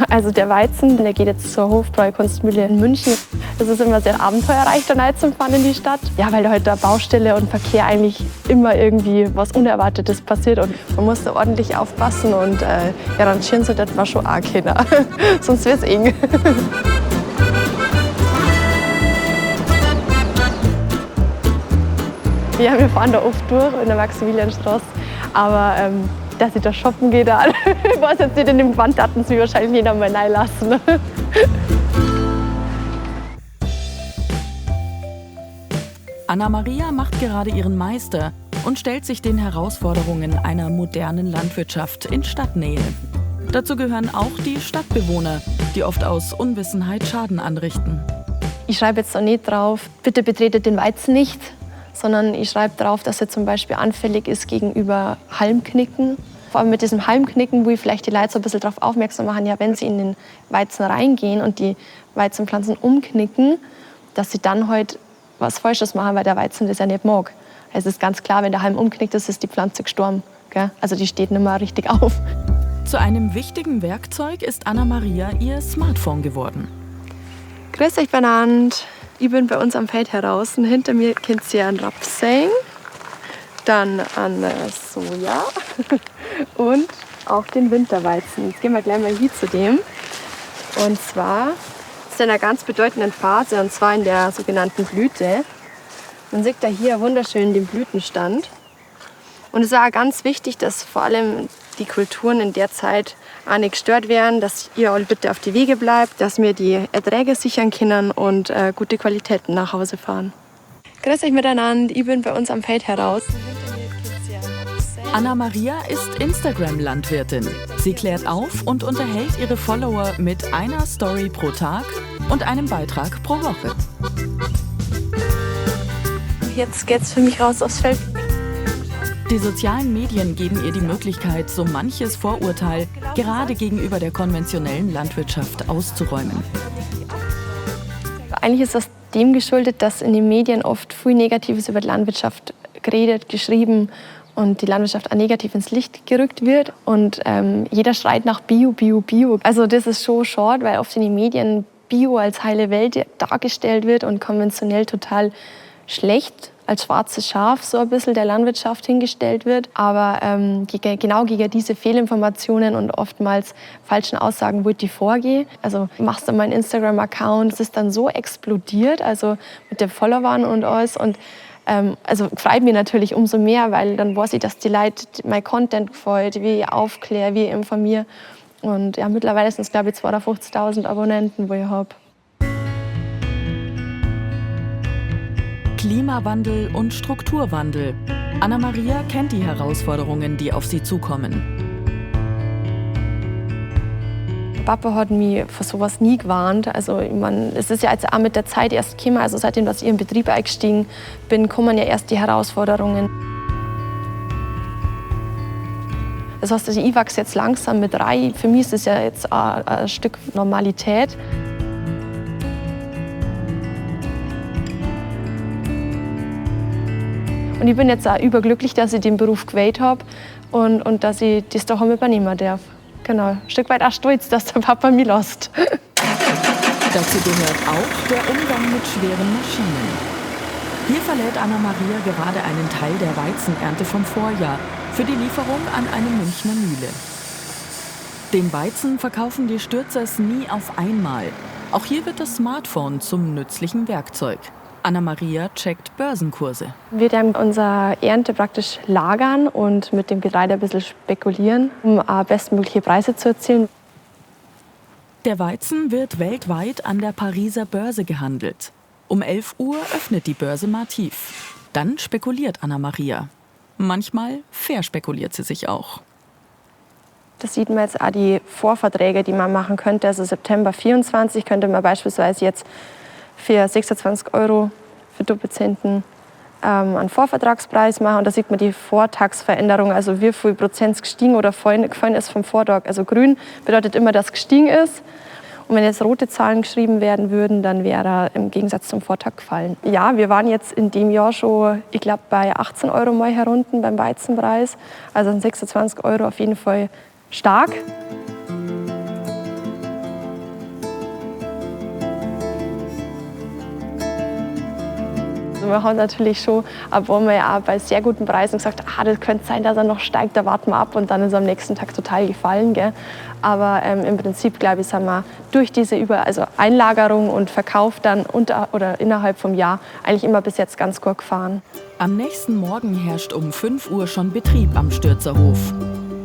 Also der Weizen, der geht jetzt zur Hofbräukunstmühle in München. Das ist immer sehr abenteuerreich, da reinzufahren in die Stadt. Ja, weil heute da Baustelle und Verkehr eigentlich immer irgendwie was Unerwartetes passiert. Und man muss da ordentlich aufpassen und rangieren so, das war schon auch keiner. Sonst wäre es eng. Ja, wir fahren da oft durch in der Maximilianstraße. Aber dass ich da shoppen gehe, da ich weiß jetzt nicht, in dem Gewand hatten sie wahrscheinlich nicht einmal reinlassen. Anna-Maria macht gerade ihren Meister und stellt sich den Herausforderungen einer modernen Landwirtschaft in Stadtnähe. Dazu gehören auch die Stadtbewohner, die oft aus Unwissenheit Schaden anrichten. Ich schreibe jetzt da nicht drauf, bitte betretet den Weizen nicht, sondern ich schreibe drauf, dass er zum Beispiel anfällig ist gegenüber Halmknicken. Vor allem mit diesem Halmknicken, wo ich vielleicht die Leute so ein bisschen darauf aufmerksam machen, ja, wenn sie in den Weizen reingehen und die Weizenpflanzen umknicken, dass sie dann halt was Falsches machen, weil der Weizen das ja nicht mag. Es ist ganz klar, wenn der Halm umknickt, ist die Pflanze gestorben. Gell? Also die steht nicht mehr richtig auf. Zu einem wichtigen Werkzeug ist Anna-Maria ihr Smartphone geworden. Grüß euch beieinander. Ich bin bei uns am Feld heraus. Und hinter mir könnt ihr einen Raps sehen, dann an Soja und auch den Winterweizen. Jetzt gehen wir gleich mal hier zu dem. Und zwar ist er in einer ganz bedeutenden Phase, und zwar in der sogenannten Blüte. Man sieht da hier wunderschön den Blütenstand. Und es ist auch ganz wichtig, dass vor allem die Kulturen in der Zeit auch nicht gestört werden, dass ihr alle bitte auf die Wege bleibt, dass wir die Erträge sichern können und gute Qualitäten nach Hause fahren. Grüß euch miteinander, ich bin bei uns am Feld heraus. Anna-Maria ist Instagram-Landwirtin. Sie klärt auf und unterhält ihre Follower mit einer Story pro Tag und einem Beitrag pro Woche. Jetzt geht's für mich raus aufs Feld. Die sozialen Medien geben ihr die Möglichkeit, so manches Vorurteil gerade gegenüber der konventionellen Landwirtschaft auszuräumen. Eigentlich ist das dem geschuldet, dass in den Medien oft viel Negatives über die Landwirtschaft geredet, geschrieben und die Landwirtschaft auch negativ ins Licht gerückt wird. Und jeder schreit nach Bio, Bio, Bio. Also das ist schon schade, weil oft in den Medien Bio als heile Welt dargestellt wird und konventionell total schlecht als schwarzes Schaf so ein bisschen der Landwirtschaft hingestellt wird. Aber genau gegen diese Fehlinformationen und oftmals falschen Aussagen wollte ich vorgehen. Also machst du meinen Instagram-Account, es ist dann so explodiert, also mit den Followern und alles. Und also freut mich natürlich umso mehr, weil dann weiß ich, dass die Leute mein Content gefällt, wie ich aufkläre, wie ich informiere. Und ja, mittlerweile sind es, glaube ich, 250.000 Abonnenten, wo ich habe. Klimawandel und Strukturwandel. Anna-Maria kennt die Herausforderungen, die auf sie zukommen. Papa hat mich vor sowas nie gewarnt. Also, ich mein, es ist ja jetzt auch mit der Zeit erst gekommen. Also seitdem, dass ich im Betrieb eingestiegen bin, kommen ja erst die Herausforderungen. Das heißt, ich wachse jetzt langsam mit rein. Für mich ist es ja jetzt auch ein Stück Normalität. Und ich bin jetzt auch überglücklich, dass ich den Beruf gewählt habe und dass ich das daheim übernehmen darf. Genau, ein Stück weit auch stolz, dass der Papa mich lässt. Dazu gehört auch der Umgang mit schweren Maschinen. Hier verlädt Anna-Maria gerade einen Teil der Weizenernte vom Vorjahr für die Lieferung an eine Münchner Mühle. Den Weizen verkaufen die Stürzers nie auf einmal. Auch hier wird das Smartphone zum nützlichen Werkzeug. Anna-Maria checkt Börsenkurse. Wir werden unsere Ernte praktisch lagern und mit dem Getreide ein bisschen spekulieren, um bestmögliche Preise zu erzielen. Der Weizen wird weltweit an der Pariser Börse gehandelt. Um 11 Uhr öffnet die Börse Martiv. Dann spekuliert Anna-Maria. Manchmal verspekuliert sie sich auch. Das sieht man jetzt auch die Vorverträge, die man machen könnte. Also September 24 könnte man beispielsweise jetzt für 26 € für Doppelzenten einen Vorvertragspreis machen. Und da sieht man die Vortagsveränderung, also wie viel Prozent gestiegen oder gefallen ist vom Vortag. Also grün bedeutet immer, dass gestiegen ist. Und wenn jetzt rote Zahlen geschrieben werden würden, dann wäre er im Gegensatz zum Vortag gefallen. Ja, wir waren jetzt in dem Jahr schon, ich glaube, bei 18 € mal herunten beim Weizenpreis. Also 26 € auf jeden Fall stark. wir haben natürlich schon, obwohl wir ja auch bei sehr guten Preisen gesagt, das könnte sein, dass er noch steigt, da warten wir ab und dann ist er am nächsten Tag total gefallen. Gell? Aber im Prinzip, glaube ich, sind wir durch diese Einlagerung und Verkauf dann innerhalb vom Jahr eigentlich immer bis jetzt ganz gut gefahren. Am nächsten Morgen herrscht um 5 Uhr schon Betrieb am Stürzerhof.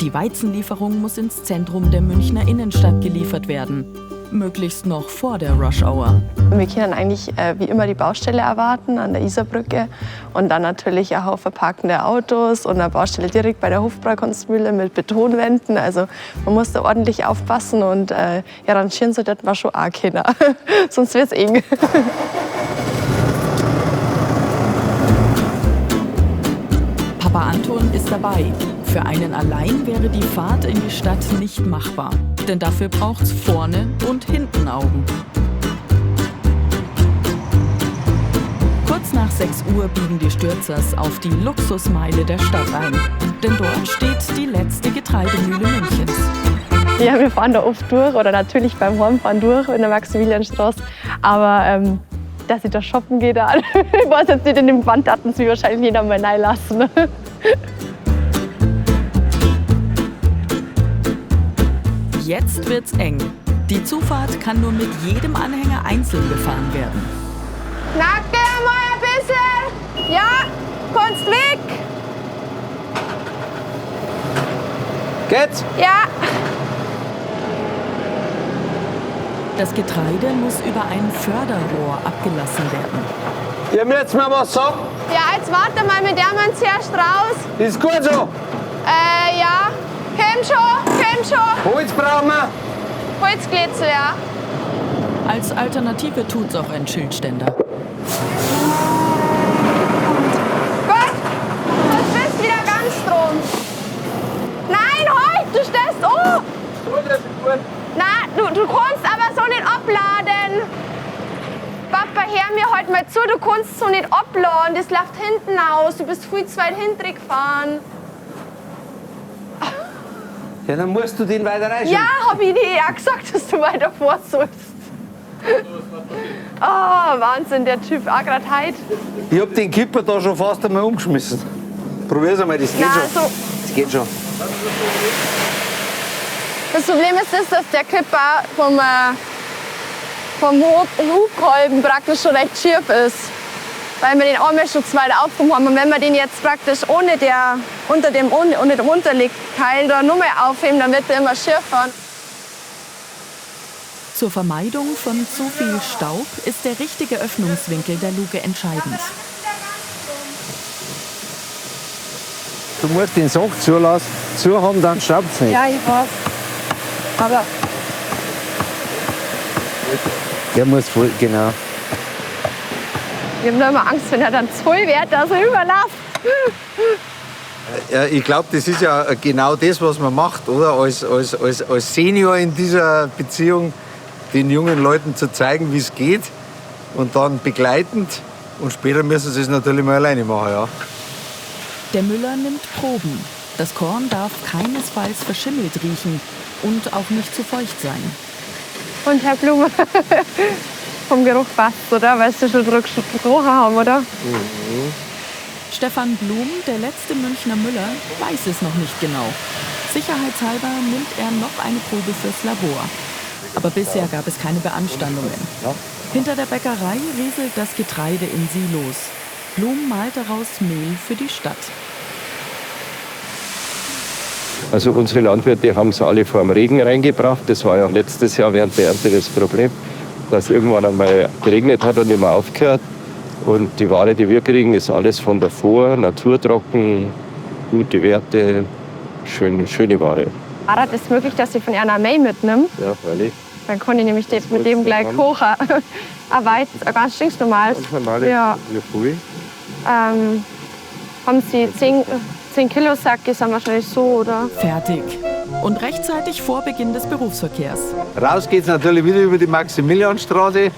Die Weizenlieferung muss ins Zentrum der Münchner Innenstadt geliefert werden. Möglichst noch vor der Rush-Hour. Wir können eigentlich wie immer die Baustelle erwarten an der Isarbrücke und dann natürlich ein Haufen parkende Autos und eine Baustelle direkt bei der Hofbräukunstmühle mit Betonwänden. Also man muss da ordentlich aufpassen und rangieren sollte man schon auch können. Sonst wird es eng. Papa Anton ist dabei. Für einen allein wäre die Fahrt in die Stadt nicht machbar. Denn dafür braucht's vorne und hinten Augen. Kurz nach 6 Uhr biegen die Stürzers auf die Luxusmeile der Stadt ein. Denn dort steht die letzte Getreidemühle Münchens. Ja, wir fahren da oft durch oder natürlich beim Heimfahren durch in der Maximilianstraße. Aber dass ich da shoppen gehe, da, ich weiß jetzt nicht, in dem Band hatten sie wahrscheinlich nicht einmal reinlassen. Jetzt wird's eng. Die Zufahrt kann nur mit jedem Anhänger einzeln befahren werden. Nacke mal ein bisschen. Ja, kommst weg. Geht's? Ja. Das Getreide muss über ein Förderrohr abgelassen werden. Ihr müsst mir was sagen? Ja, jetzt warte mal, mit der man zuerst raus. Ist gut so. Ja. Komm schon. Holz brauchen wir. Holzglitzel, ja. Als Alternative tut's auch ein Schildständer. Gut. Jetzt bist du wieder ganz drum. Nein, halt, du stehst auf. Nein, du kannst aber so nicht abladen. Papa, hör mir halt mal zu, du kannst so nicht abladen. Das läuft hinten aus. Du bist viel zu weit hinten gefahren. Ja, dann musst du den weiter reinschieben. Ja, hab ich dir ja gesagt, dass du weiter vor sollst. Oh, Wahnsinn, der Typ, auch gerade heute. Ich hab den Kipper da schon fast einmal umgeschmissen. Probier's einmal, das geht Nein, schon. so. Das geht schon. Das Problem ist, dass der Kipper vom Hubkolben praktisch schon recht schief ist. Weil wir den einmal schon zu weit aufgehoben haben. Und wenn wir den jetzt praktisch ohne dem Unterlegteil da nur mehr aufheben, dann wird der immer schärfer. Zur Vermeidung von zu viel Staub ist der richtige Öffnungswinkel der Luke entscheidend. Du musst den Sack zu haben, dann staubt's nicht. Ja, ich weiß. Aber Der muss voll, genau. ich habe nur immer Angst, wenn er dann voll wird, dass er überläuft. Ja, ich glaube, das ist ja genau das, was man macht, oder? Als Senior in dieser Beziehung den jungen Leuten zu zeigen, wie es geht und dann begleitend. Und später müssen sie es natürlich mal alleine machen, ja. Der Müller nimmt Proben. Das Korn darf keinesfalls verschimmelt riechen und auch nicht zu feucht sein. Und Herr Blume, vom Geruch passt, oder? Weil Sie schon gerochen haben, oder? Stefan Blum, der letzte Münchner Müller, weiß es noch nicht genau. Sicherheitshalber nimmt er noch eine Probe fürs Labor. Aber bisher gab es keine Beanstandungen. Hinter der Bäckerei rieselt das Getreide in Silos. Blum malt daraus Mehl für die Stadt. Also unsere Landwirte haben es alle vor dem Regen reingebracht. Das war ja letztes Jahr während der Ernte das Problem, dass irgendwann einmal geregnet hat und immer aufgehört. Und die Ware, die wir kriegen, ist alles von davor, naturtrocken, gute Werte, schöne Ware. War das möglich, dass ich von einer May mitnehme? Ja, freilich. Dann kann ich nämlich das mit dem gleich kochen. Ein Weizen, ein ganz stinknormales. Ganz normale, Ja. wie viel? Haben Sie 10 Kilo Säcke, sind wahrscheinlich so, oder? Fertig. Und rechtzeitig vor Beginn des Berufsverkehrs. Raus geht's natürlich wieder über die Maximilianstraße.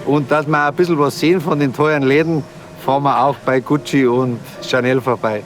Und dass wir ein bisschen was sehen von den teuren Läden, fahren wir auch bei Gucci und Chanel vorbei.